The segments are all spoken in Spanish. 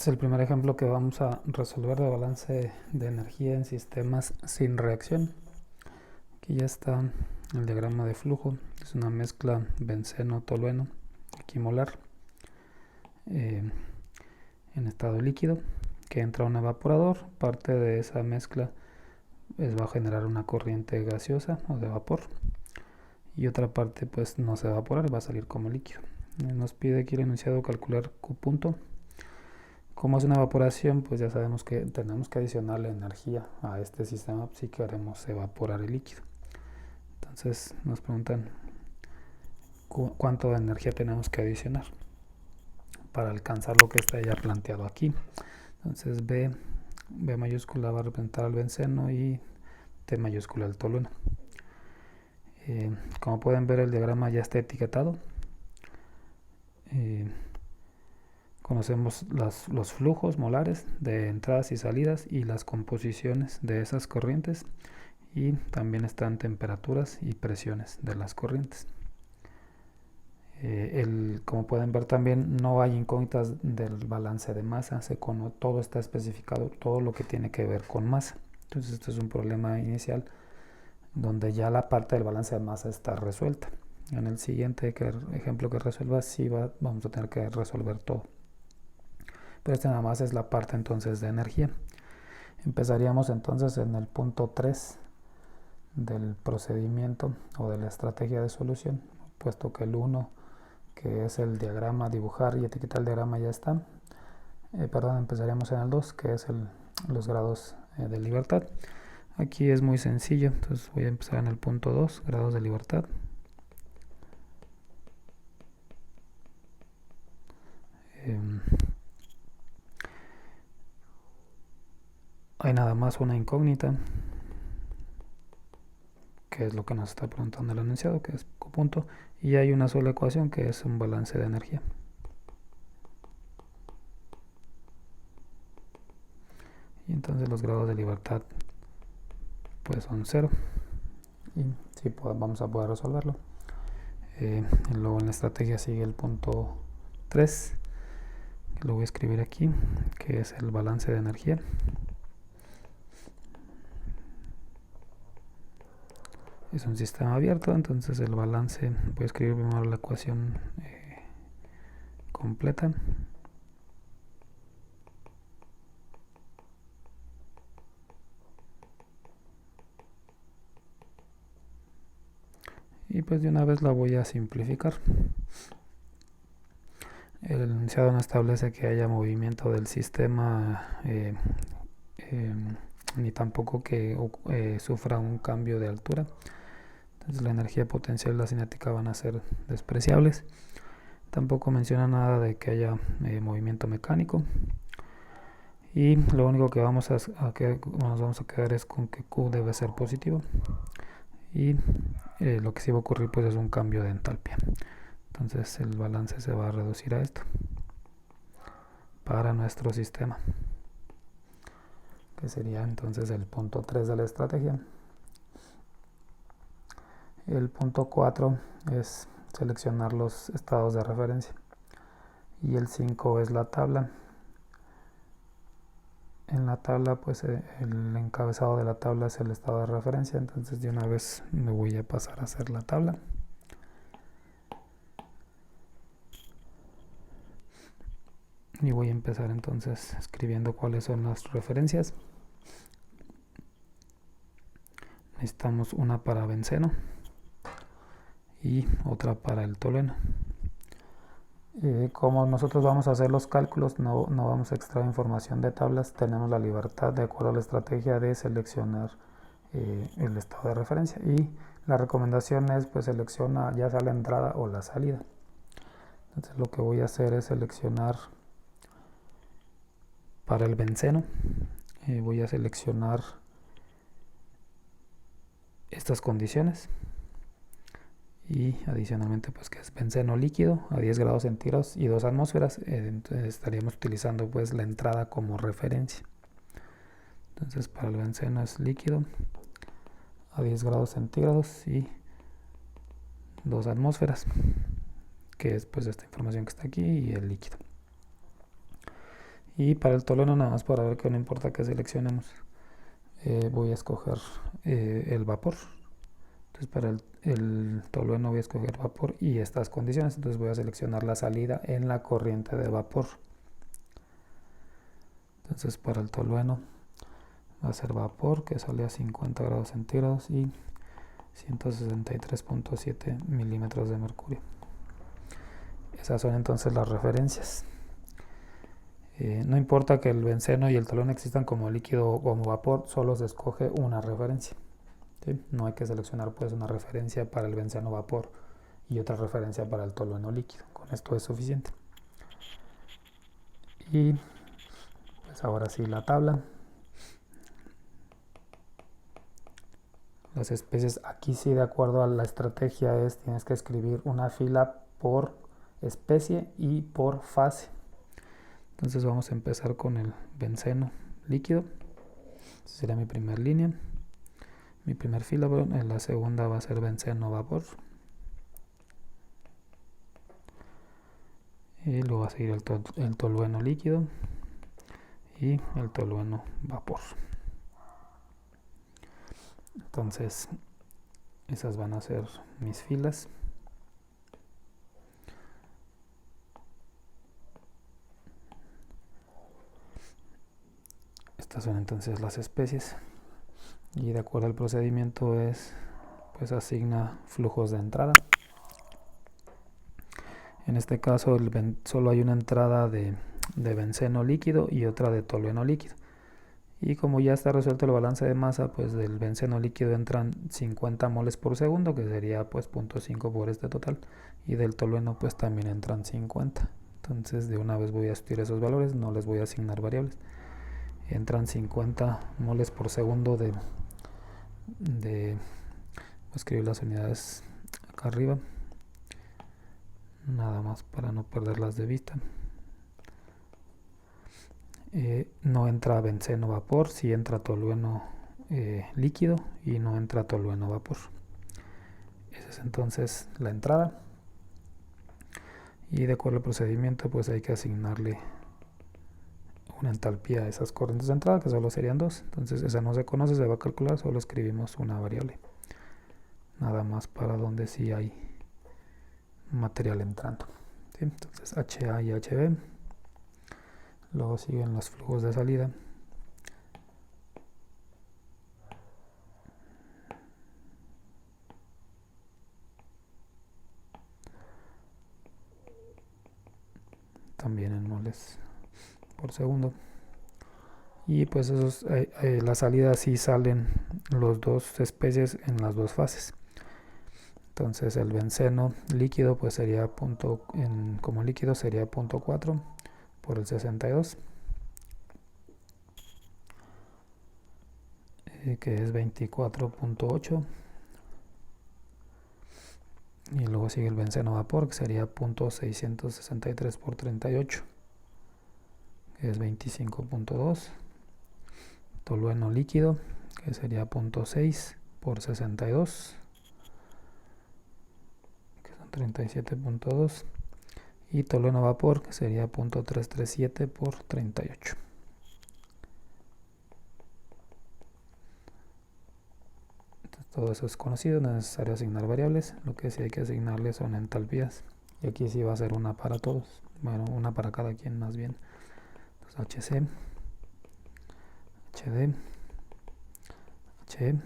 Este es el primer ejemplo que vamos a resolver de balance de energía en sistemas sin reacción. Aquí ya está el diagrama de flujo. Es una mezcla benceno-tolueno equimolar en estado líquido que entra a un evaporador. Parte de esa mezcla va a generar una corriente gaseosa o de vapor, y otra parte pues no se va a evaporar, va a salir como líquido. Nos pide aquí el enunciado calcular Q punto. Como es una evaporación, pues ya sabemos que tenemos que adicionarle energía a este sistema si queremos evaporar el líquido. Entonces nos preguntan cuánto de energía tenemos que adicionar para alcanzar lo que está ya planteado aquí. Entonces B mayúscula va a representar al benceno y T mayúscula el tolueno. Como pueden ver, el diagrama ya está etiquetado. Conocemos los flujos molares de entradas y salidas y las composiciones de esas corrientes, y también están temperaturas y presiones de las corrientes. Como pueden ver, también no hay incógnitas del balance de masa, todo está especificado, todo lo que tiene que ver con masa. Entonces este es un problema inicial donde ya la parte del balance de masa está resuelta. En el siguiente ejemplo que resuelva, sí vamos a tener que resolver todo. Pero esta nada más es la parte entonces de energía. Empezaríamos entonces en el punto 3 del procedimiento o de la estrategia de solución, puesto que el 1, que es el diagrama, dibujar y etiquetar el diagrama, ya está. Empezaríamos en el 2, que es los grados de libertad. Aquí es muy sencillo, entonces voy a empezar en el punto 2, grados de libertad. Hay nada más una incógnita, que es lo que nos está preguntando el enunciado, que es Q punto, y hay una sola ecuación que es un balance de energía. Y entonces los grados de libertad pues son 0, y sí, vamos a poder resolverlo. Luego en la estrategia sigue el punto 3, que lo voy a escribir aquí, que es el balance de energía. Es un sistema abierto, entonces el balance, voy a escribir primero la ecuación completa. Y pues de una vez la voy a simplificar. El enunciado no establece que haya movimiento del sistema, ni tampoco que sufra un cambio de altura. Entonces la energía potencial y la cinética van a ser despreciables. Tampoco menciona nada de que haya movimiento mecánico. Y lo único que nos vamos a quedar es con que Q debe ser positivo. Y lo que sí va a ocurrir pues es un cambio de entalpía. Entonces el balance se va a reducir a esto para nuestro sistema, que sería entonces el punto 3 de la estrategia. El punto 4 es seleccionar los estados de referencia, y el 5 es la tabla. En la tabla pues el encabezado de la tabla es el estado de referencia, entonces de una vez me voy a pasar a hacer la tabla. Y voy a empezar entonces escribiendo cuáles son las referencias. Necesitamos una para benceno y otra para el tolueno. Como nosotros vamos a hacer los cálculos, no vamos a extraer información de tablas, tenemos la libertad, de acuerdo a la estrategia, de seleccionar el estado de referencia, y la recomendación es pues selecciona ya sea la entrada o la salida. Entonces lo que voy a hacer es seleccionar para el benceno, voy a seleccionar estas condiciones, y adicionalmente pues que es benceno líquido a 10 grados centígrados y 2 atmósferas, entonces estaríamos utilizando pues la entrada como referencia. Entonces para el benceno es líquido a 10 grados centígrados y 2 atmósferas, que es pues esta información que está aquí, y el líquido. Y para el tolueno, nada más para ver que no importa que seleccionemos, voy a escoger el vapor. Entonces para el tolueno voy a escoger vapor y estas condiciones. Entonces voy a seleccionar la salida en la corriente de vapor. Entonces para el tolueno va a ser vapor, que sale a 50 grados centígrados y 163.7 milímetros de mercurio. Esas son entonces las referencias. No importa que el benceno y el tolueno existan como líquido o como vapor, solo se escoge una referencia. ¿Sí? No hay que seleccionar pues una referencia para el benceno vapor y otra referencia para el tolueno líquido. Con esto es suficiente. Y pues ahora sí la tabla. Las especies, aquí sí, de acuerdo a la estrategia, tienes que escribir una fila por especie y por fase. Entonces vamos a empezar con el benceno líquido. Esa sería mi primera línea, mi primer fila. En la segunda va a ser benceno vapor. Y luego va a seguir el tolueno líquido y el tolueno vapor. Entonces esas van a ser mis filas. Estas son entonces las especies. Y de acuerdo al procedimiento pues asigna flujos de entrada. En este caso solo hay una entrada de benceno líquido y otra de tolueno líquido. Y como ya está resuelto el balance de masa, pues del benceno líquido entran 50 moles por segundo, que sería pues 0.5 por este total. Y del tolueno pues también entran 50. Entonces de una vez voy a sustituir esos valores, no les voy a asignar variables. Entran 50 moles por segundo voy a escribir las unidades acá arriba, nada más para no perderlas de vista. No entra benceno vapor, sí entra tolueno líquido y no entra tolueno vapor. Esa es entonces la entrada. Y de acuerdo al procedimiento pues hay que asignarle una entalpía a esas corrientes de entrada, que solo serían dos. Entonces esa no se conoce, se va a calcular, solo escribimos una variable. Nada más para donde sí hay material entrando. ¿Sí? Entonces HA y HB. Luego siguen los flujos de salida. También en moles por segundo. Y pues la salida sí salen los dos especies en las dos fases. Entonces el benceno líquido pues sería como líquido sería 0.4 por el 62, que es 24.8. Y luego sigue el benceno vapor, que sería 0.663 por 38, que es 25.2. Tolueno líquido, que sería 0.6 por 62, que son 37.2. Y tolueno vapor, que sería 0.337 por 38. Entonces, todo eso es conocido, no es necesario asignar variables. Lo que sí hay que asignarle son entalpías. Y aquí sí va a ser una para todos. Bueno, una para cada quien más bien. Entonces HC, HD, HE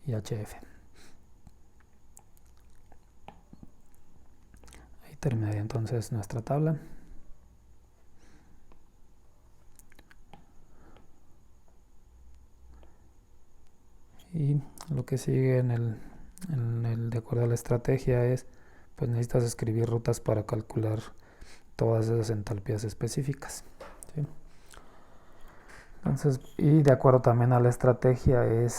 y HF. Ahí terminaría entonces nuestra tabla. Y lo que sigue de acuerdo a la estrategia es, pues necesitas escribir rutas para calcular todas esas entalpías específicas. ¿Sí? Entonces, y de acuerdo también a la estrategia voy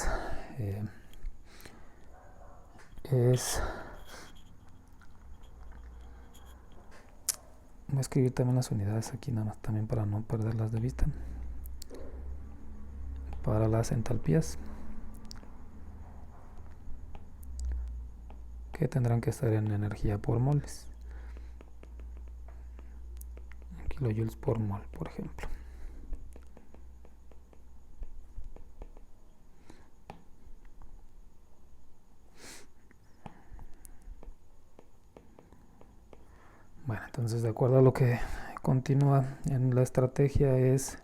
a escribir también las unidades aquí nada más también para no perderlas de vista. Para las entalpías, que tendrán que estar en energía por moles. kilojoules por mol, por ejemplo. Bueno, entonces de acuerdo a lo que continúa en la estrategia es,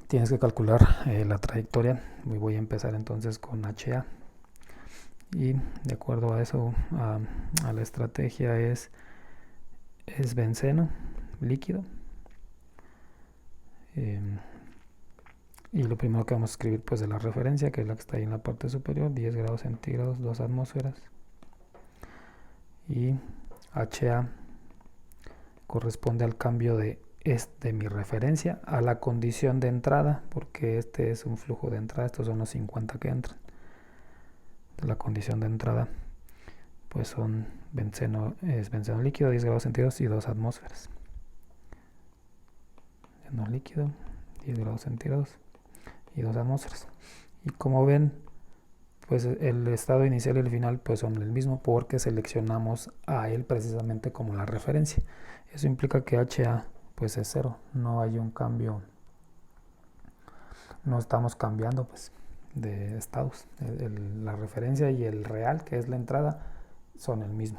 tienes que calcular la trayectoria. Voy a empezar entonces con HA. Y de acuerdo a eso, a la estrategia es benceno líquido. Y lo primero que vamos a escribir pues de la referencia, que es la que está ahí en la parte superior, 10 grados centígrados, 2 atmósferas. Y HA corresponde al cambio de mi referencia a la condición de entrada, porque este es un flujo de entrada, estos son los 50 que entran. La condición de entrada pues son benceno líquido, 10 grados centígrados y 2 atmósferas. Benceno líquido, 10 grados centígrados y 2 atmósferas. Y como ven, pues el estado inicial y el final pues son el mismo, porque seleccionamos a él precisamente como la referencia. Eso implica que HA pues es 0, no hay un cambio, no estamos cambiando pues de estados. La referencia y el real, que es la entrada, son el mismo.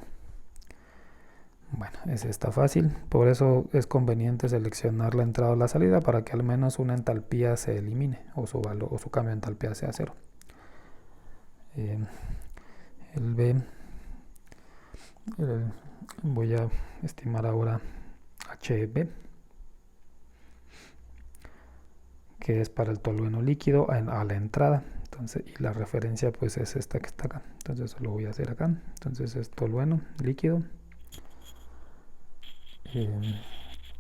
Bueno, ese está fácil, por eso es conveniente seleccionar la entrada o la salida para que al menos una entalpía se elimine o su valor o su cambio de entalpía sea 0. El B, voy a estimar ahora HB, que es para el tolueno líquido a la entrada. Entonces, y la referencia pues es esta que está acá. Entonces eso lo voy a hacer acá. Entonces es tolueno líquido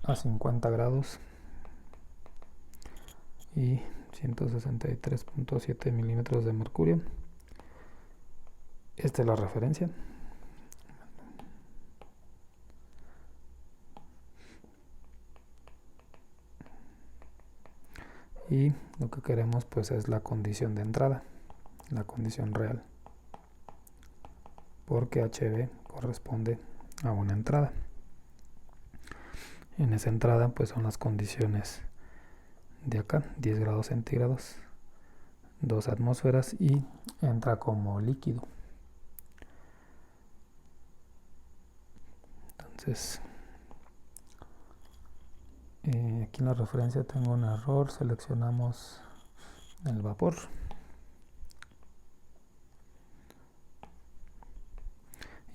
a 50 grados y 163.7 milímetros de mercurio. Esta es la referencia. Y lo que queremos pues es la condición de entrada, la condición real, porque HB corresponde a una entrada. En esa entrada pues son las condiciones de acá, 10 grados centígrados, 2 atmósferas y entra como líquido. Entonces aquí en la referencia tengo un error, seleccionamos el vapor.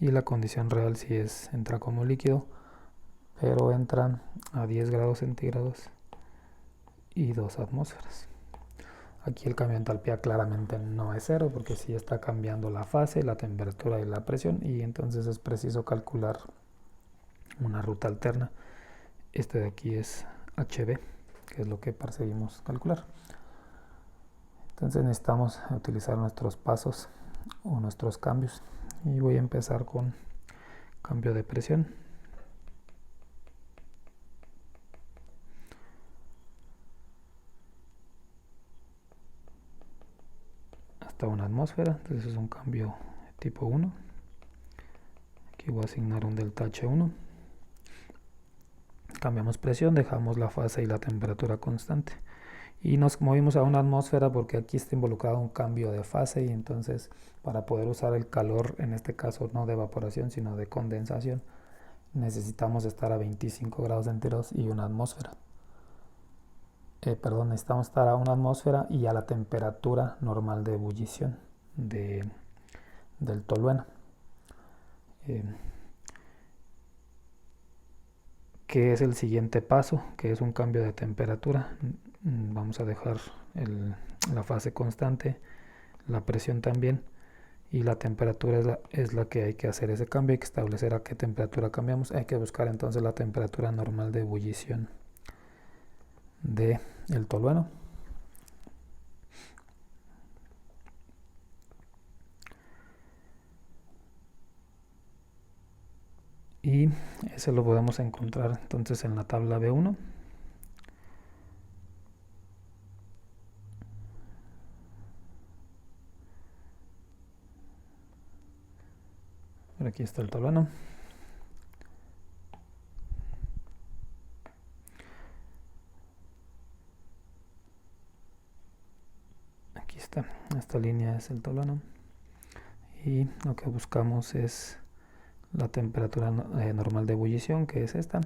Y la condición real sí es, entra como líquido, pero entra a 10 grados centígrados y 2 atmósferas. Aquí el cambio de entalpía claramente no es 0, porque sí está cambiando la fase, la temperatura y la presión, y entonces es preciso calcular una ruta alterna. Este de aquí es HB, que es lo que perseguimos calcular. Entonces necesitamos utilizar nuestros pasos o nuestros cambios, y voy a empezar con cambio de presión. Hasta una atmósfera, entonces es un cambio tipo 1. Aquí voy a asignar un delta H1. Cambiamos presión, dejamos la fase y la temperatura constante. Y nos movimos a una atmósfera porque aquí está involucrado un cambio de fase, y entonces para poder usar el calor, en este caso no de evaporación sino de condensación, necesitamos estar a 25 grados centígrados y una atmósfera. Necesitamos estar a una atmósfera y a la temperatura normal de ebullición del tolueno. Que es el siguiente paso, que es un cambio de temperatura. Vamos a dejar la fase constante, la presión también, y la temperatura es la que hay que hacer ese cambio. Hay que establecer a qué temperatura cambiamos. Hay que buscar entonces la temperatura normal de ebullición del tolueno. Y ese lo podemos encontrar entonces en la tabla B1. Aquí está el tolueno. esta línea es el tolueno y lo que buscamos es la temperatura normal de ebullición, que es esta,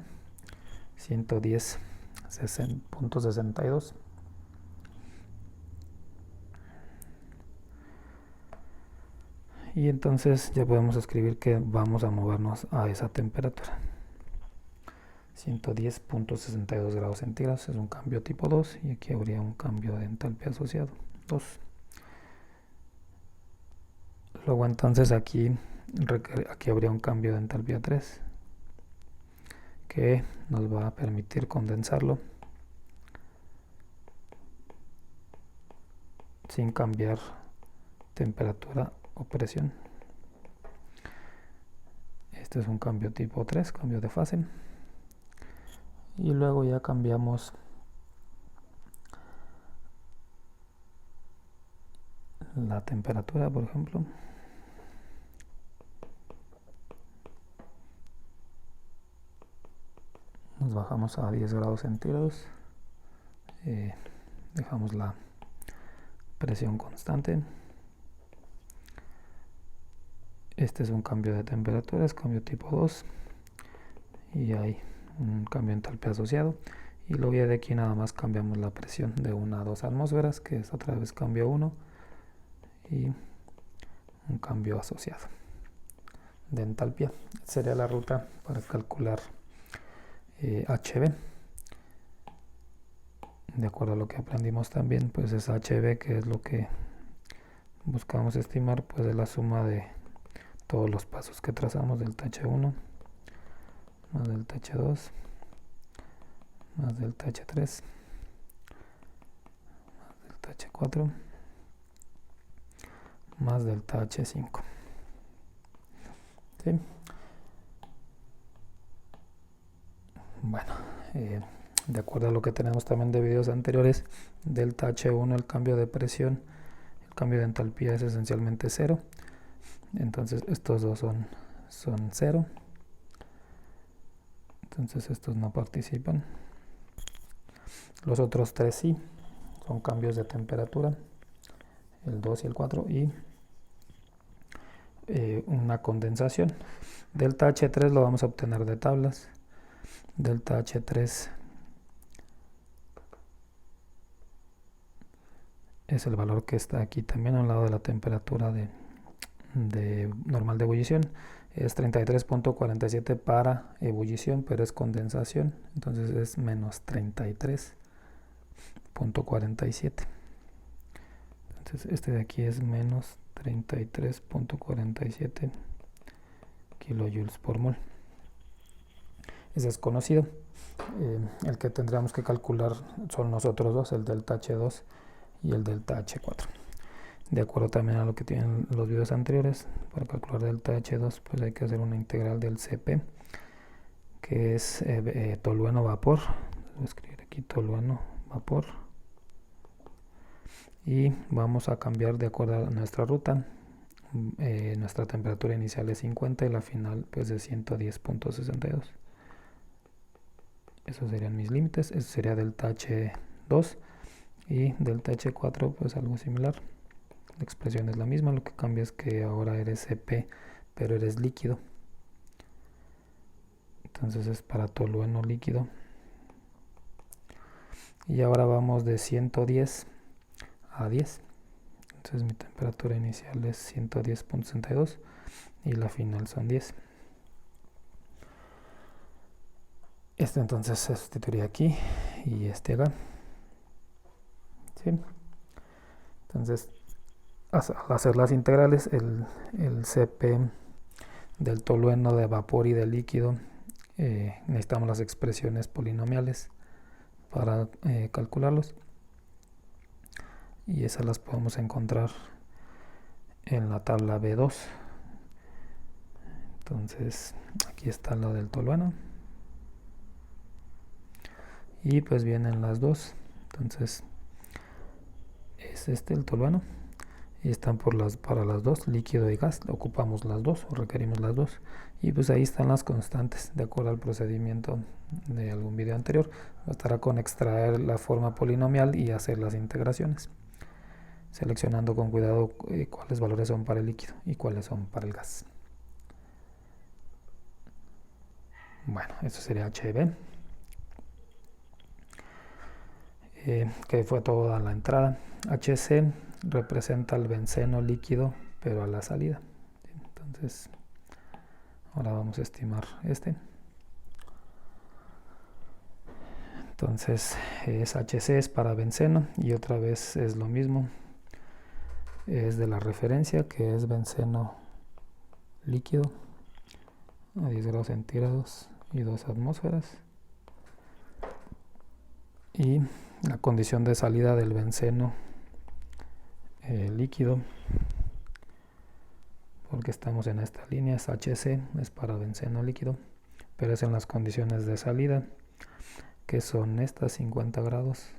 110.62. Y entonces ya podemos escribir que vamos a movernos a esa temperatura. 110.62 grados centígrados es un cambio tipo 2 y aquí habría un cambio de entalpía asociado 2. Luego entonces aquí habría un cambio de entalpía 3 que nos va a permitir condensarlo sin cambiar temperatura o presión. Este es un cambio tipo 3, cambio de fase. Y luego ya cambiamos la temperatura, por ejemplo. Nos bajamos a 10 grados centígrados. Dejamos la presión constante. Este es un cambio de temperatura, es cambio tipo 2. Y hay un cambio de entalpía asociado. Y luego ya de aquí nada más cambiamos la presión de 1 a 2 atmósferas, que es otra vez cambio 1. Y un cambio asociado de entalpía. Sería la ruta para calcular HB. De acuerdo a lo que aprendimos también, pues es HB, que es lo que buscamos estimar, pues es la suma de todos los pasos que trazamos, del TH1 más del TH2 más del TH3 más del TH4 más del TH5. ¿Sí? Bueno, de acuerdo a lo que tenemos también de videos anteriores, del TH1 el cambio de presión, el cambio de entalpía es esencialmente 0. Entonces estos dos son 0. Entonces estos no participan. Los otros 3 sí, son cambios de temperatura, el 2 y el 4, y una condensación. Delta H3 lo vamos a obtener de tablas. Delta H3 es el valor que está aquí también a un lado de la temperatura de normal de ebullición. Es 33.47 para ebullición, pero es condensación, entonces es menos 33.47. Entonces este de aquí es menos 33.47 kilojoules por mol. Ese es conocido. El que tendríamos que calcular son los otros dos, el delta H2 y el delta H4. De acuerdo también a lo que tienen los videos anteriores, para calcular delta H2 pues hay que hacer una integral del Cp, que es tolueno vapor. Voy a escribir aquí tolueno vapor. Y vamos a cambiar de acuerdo a nuestra ruta. Nuestra temperatura inicial es 50 y la final pues es 110.62. Esos serían mis límites. Eso sería delta H2 y delta H4 pues algo similar. La expresión es la misma, lo que cambia es que ahora eres Cp, pero eres líquido. Entonces es para tolueno líquido. Y ahora vamos de 110 a 10. Entonces mi temperatura inicial es 110.62 y la final son 10. Este entonces se sustituiría aquí y este acá. ¿Sí? Entonces, al hacer las integrales, el Cp del tolueno, de vapor y de líquido, necesitamos las expresiones polinomiales para calcularlos. Y esas las podemos encontrar en la tabla B2. Entonces, aquí está la del tolueno. Y pues vienen las dos. Entonces, es este el tolueno. Y están para las dos, líquido y gas. Ocupamos las dos o requerimos las dos. Y pues ahí están las constantes, de acuerdo al procedimiento de algún video anterior. Bastará con extraer la forma polinomial y hacer las integraciones. seleccionando con cuidado cuáles valores son para el líquido y cuáles son para el gas. Bueno, esto sería HB, que fue toda la entrada. HC representa el benceno líquido, pero a la salida. Entonces, ahora vamos a estimar este. Entonces, HC es para benceno y otra vez es lo mismo. Es de la referencia, que es benceno líquido a 10 grados centígrados y 2 atmósferas. Y la condición de salida del benceno líquido, porque estamos en esta línea, es HC, es para benceno líquido, pero es en las condiciones de salida, que son estas 50 grados,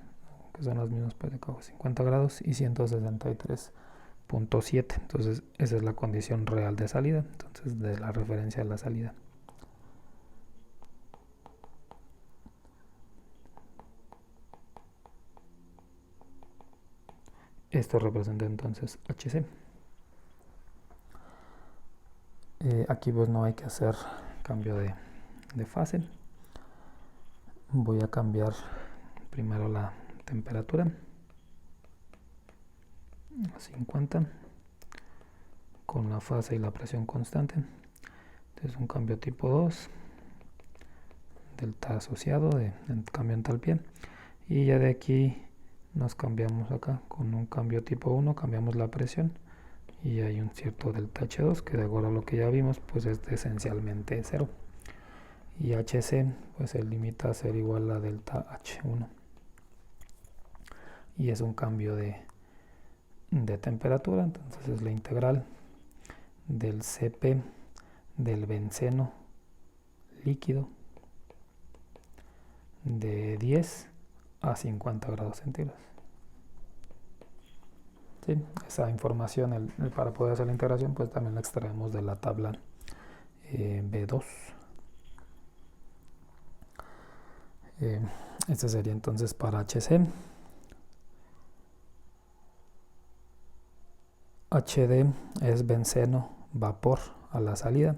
que son las mismas para acá, 50 grados y 163.7. Entonces esa es la condición real de salida, entonces de la referencia a la salida. Esto representa entonces HC. Aquí pues no hay que hacer cambio de fase. Voy a cambiar primero la temperatura a 50 con la fase y la presión constante. Entonces un cambio tipo 2, delta asociado de cambio entalpía, y ya de aquí nos cambiamos acá con un cambio tipo 1, cambiamos la presión y hay un cierto delta H2 que de acuerdo a lo que ya vimos pues es esencialmente 0, y HC pues se limita a ser igual a delta H1 y es un cambio de temperatura. Entonces es la integral del Cp del benceno líquido de 10 a 50 grados centígrados. ¿Sí? Esa información para poder hacer la integración pues también la extraemos de la tabla B2. Este sería entonces para HC. HD es benceno vapor a la salida.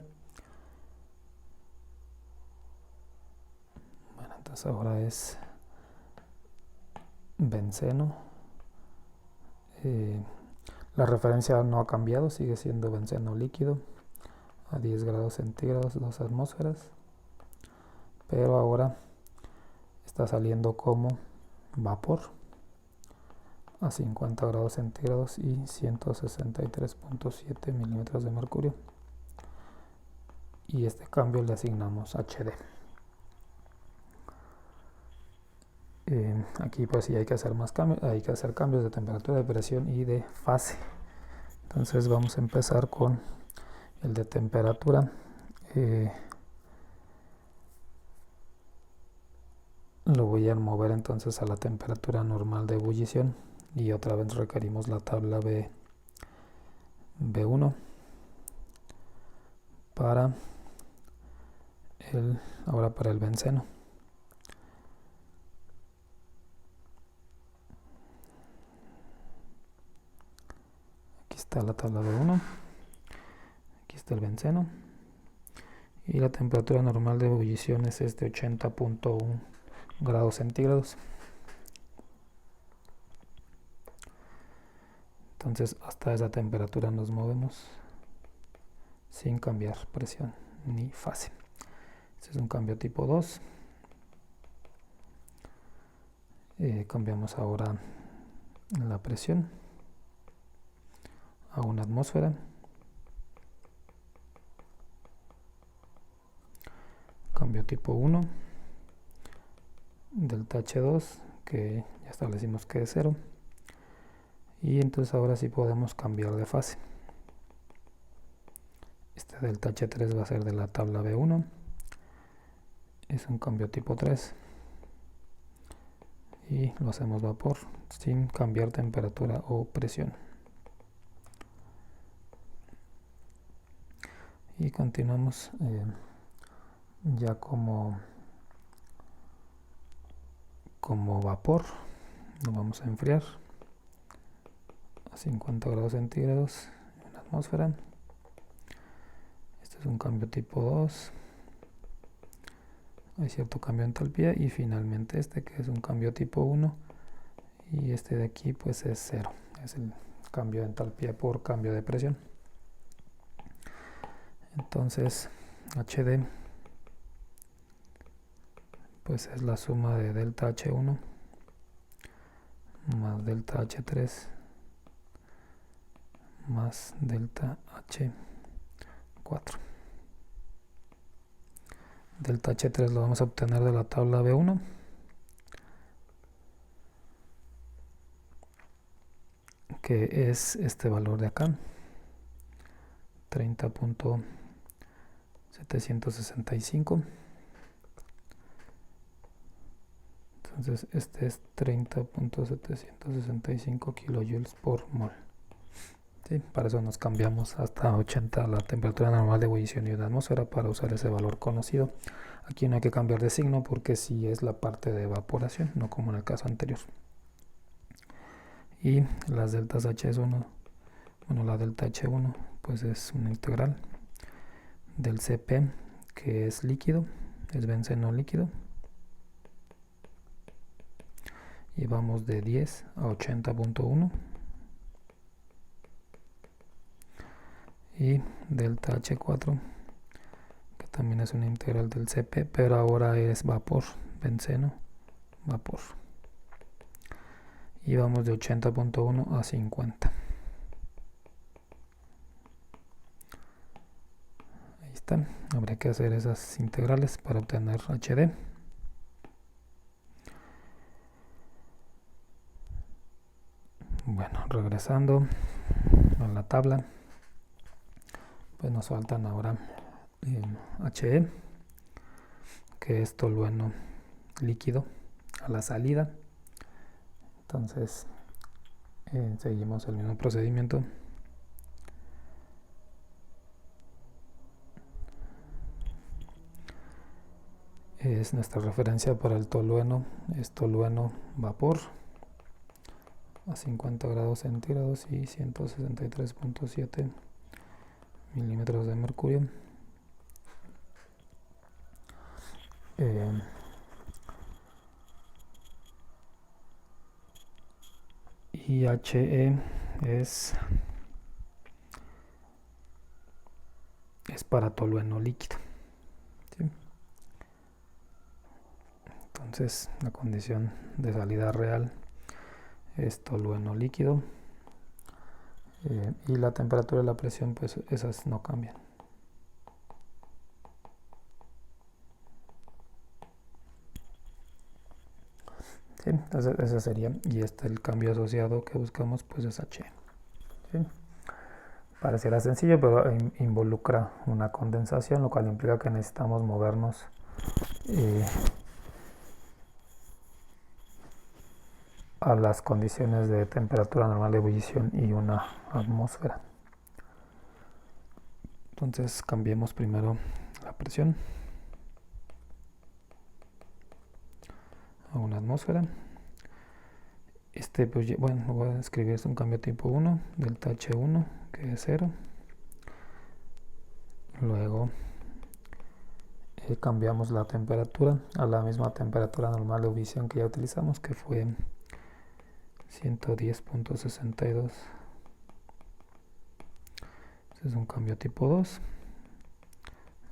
Bueno, entonces ahora es benceno. La referencia no ha cambiado, sigue siendo benceno líquido a 10 grados centígrados, 2 atmósferas, pero ahora está saliendo como vapor a 50 grados centígrados y 163.7 milímetros de mercurio, y este cambio le asignamos HD. Aquí pues sí hay que hacer más cambios, hay que hacer cambios de temperatura, de presión y de fase. Entonces vamos a empezar con el de temperatura. Lo voy a mover entonces a la temperatura normal de ebullición y otra vez requerimos la tabla B1 ahora para el benceno. Aquí está la tabla B1, aquí está el benceno y la temperatura normal de ebullición es 80.1 grados centígrados. Entonces hasta esa temperatura nos movemos sin cambiar presión ni fase. Este es un cambio tipo 2. Cambiamos ahora la presión a 1 atmósfera. Cambio tipo 1, delta H2, que ya establecimos que es 0. Y entonces ahora sí podemos cambiar de fase. Este delta H3 va a ser de la tabla B1. Es un cambio tipo 3. Y lo hacemos vapor sin cambiar temperatura o presión. Y continuamos ya como vapor. Lo vamos a enfriar a 50 grados centígrados en la atmósfera. Este es un cambio tipo 2. Hay cierto cambio de entalpía, y finalmente este, que es un cambio tipo 1, y este de aquí pues es 0, es el cambio de entalpía por cambio de presión. Entonces HD pues es la suma de delta H1 más delta H3 más delta H4. Delta H3 lo vamos a obtener de la tabla B1, que es este valor de acá, 30.765. Entonces este es 30.765 kilojoules por mol. ¿Sí? Para eso nos cambiamos hasta 80 la temperatura normal de ebullición de una atmósfera para usar ese valor conocido. Aquí no hay que cambiar de signo porque sí es la parte de evaporación, no como en el caso anterior. Y las deltas H1, bueno, la delta H1 pues es una integral del Cp, que es líquido, es benceno líquido, y vamos de 10 a 80.1. Y delta H4, que también es una integral del Cp, pero ahora es vapor, benceno, vapor. Y vamos de 80.1 a 50. Ahí está. Habría que hacer esas integrales para obtener HD. Bueno, regresando a la tabla, pues nos faltan ahora HE, que es tolueno líquido a la salida. Entonces seguimos el mismo procedimiento. Es nuestra referencia para el tolueno, es tolueno vapor a 50 grados centígrados y 163.7 milímetros de mercurio. Y HE es para tolueno líquido. ¿Sí? Entonces la condición de salida real es tolueno líquido, y la temperatura y la presión pues esas no cambian. ¿Sí? Entonces ese sería, y el cambio asociado que buscamos pues es H. ¿Sí? Pareciera sencillo, pero involucra una condensación, lo cual implica que necesitamos movernos a las condiciones de temperatura normal de ebullición y una atmósfera. Entonces cambiemos primero la presión a una atmósfera. Pues, bueno, voy a escribir, es un cambio tipo 1, delta H1, que es 0. Luego cambiamos la temperatura a la misma temperatura normal de ebullición que ya utilizamos, que fue 110.62. Este es un cambio tipo 2,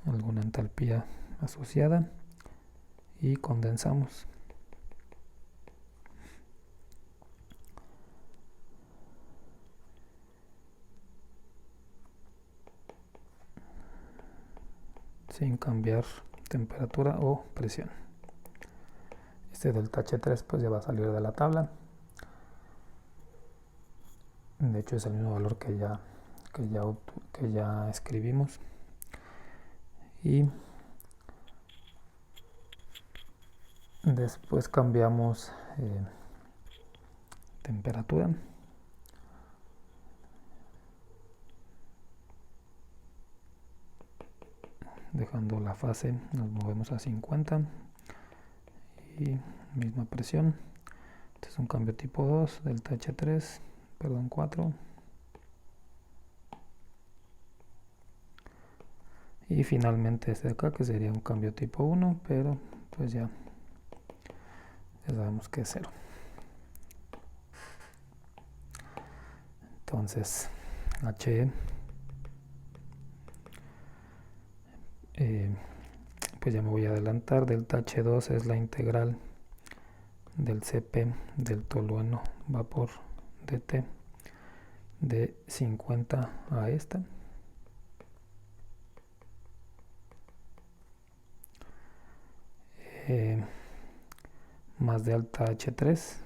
alguna entalpía asociada, y condensamos. Sin cambiar temperatura o presión. Este delta H3 pues ya va a salir de la tabla. De hecho es el mismo valor que ya escribimos. Y después cambiamos temperatura. Dejando la fase nos movemos a 50 y misma presión. Este es un cambio tipo 2, delta H3 perdón, 4. Y finalmente este de acá, que sería un cambio tipo 1, pero pues ya sabemos que es 0. Entonces H pues ya me voy a adelantar. Delta H2 es la integral del Cp del tolueno vapor dt de 50 a esta. Más delta H3.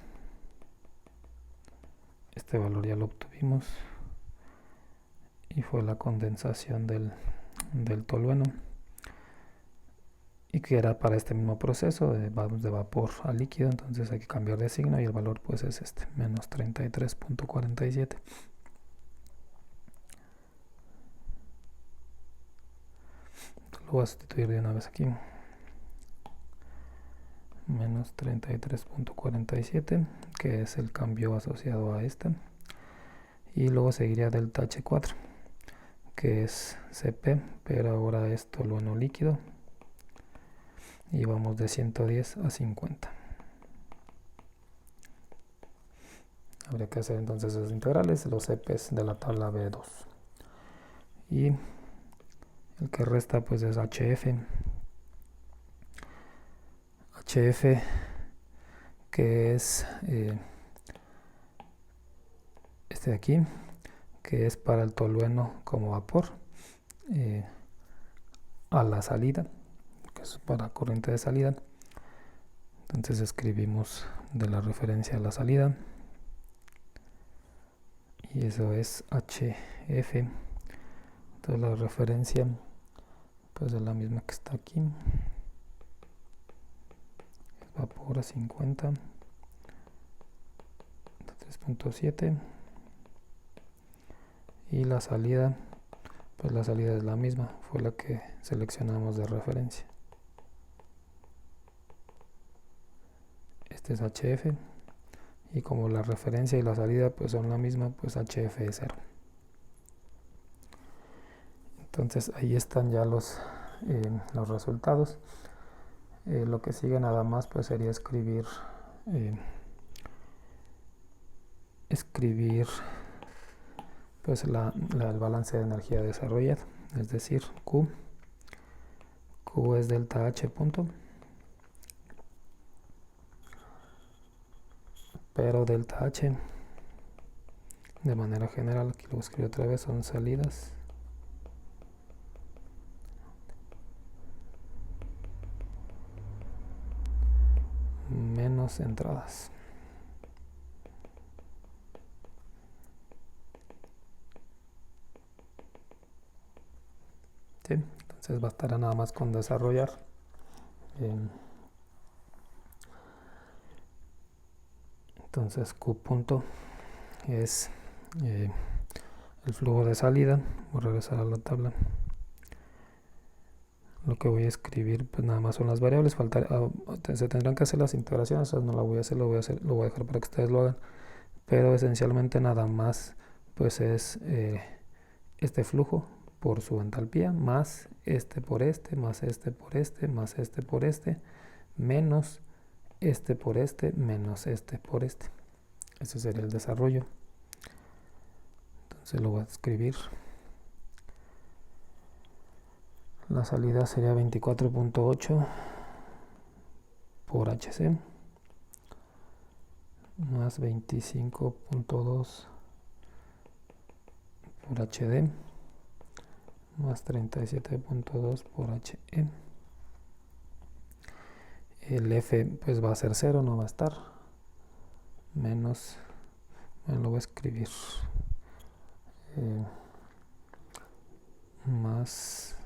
Este valor ya lo obtuvimos y fue la condensación del tolueno, y que era para este mismo proceso de vapor a líquido. Entonces hay que cambiar de signo y el valor pues es este, menos 33.47. Lo voy a sustituir de una vez aquí, menos 33.47, que es el cambio asociado a este, y luego seguiría delta H4, que es Cp, pero ahora es tolueno líquido, y vamos de 110 a 50. Habría que hacer entonces esos integrales, los Cp's de la tabla B2, y el que resta pues es HF, que es este de aquí, que es para el tolueno como vapor a la salida, que es para corriente de salida. Entonces escribimos de la referencia a la salida, y eso es HF. Entonces la referencia pues es la misma que está aquí, vapor a 50, 3.7, y la salida, pues la salida es la misma, fue la que seleccionamos de referencia. Este es HF, y como la referencia y la salida pues son la misma, pues HF es 0. Entonces ahí están ya los resultados. Lo que sigue nada más pues sería escribir pues el balance de energía desarrollado, es decir, Q es delta H punto, pero delta H de manera general, aquí lo escribo otra vez, son salidas menos entradas. ¿Sí? Entonces bastará nada más con desarrollar entonces Q punto es el flujo de salida. Voy a regresar a la tabla. Lo que voy a escribir pues nada más son las variables. Se tendrán que hacer las integraciones, no la voy a hacer, lo voy a dejar para que ustedes lo hagan, pero esencialmente nada más pues es este flujo por su entalpía, más este por este, más este por este, más este por este, menos este por este, menos este por este. Ese sería el desarrollo. Entonces lo voy a escribir. La salida sería 24.8 por HC más 25.2 por HD más 37.2 por HE. El F pues va a ser 0, no va a estar, menos, bueno, lo voy a escribir, más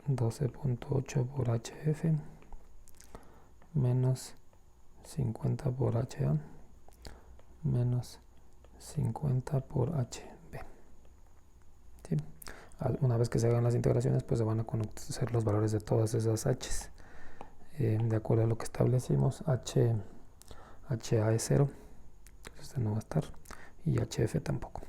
12.8 por HF menos 50 por HA menos 50 por HB. ¿Sí? Una vez que se hagan las integraciones pues se van a conocer los valores de todas esas H's. De acuerdo a lo que establecimos, HA es 0, este no va a estar, y HF tampoco.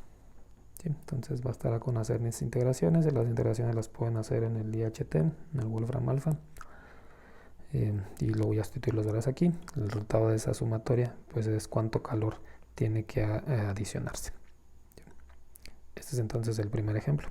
¿Sí? Entonces bastará con hacer mis integraciones. Las integraciones las pueden hacer en el IHT, en el Wolfram Alpha. Y lo voy a sustituir los valores aquí. El resultado de esa sumatoria pues es cuánto calor tiene que adicionarse. Este es entonces el primer ejemplo.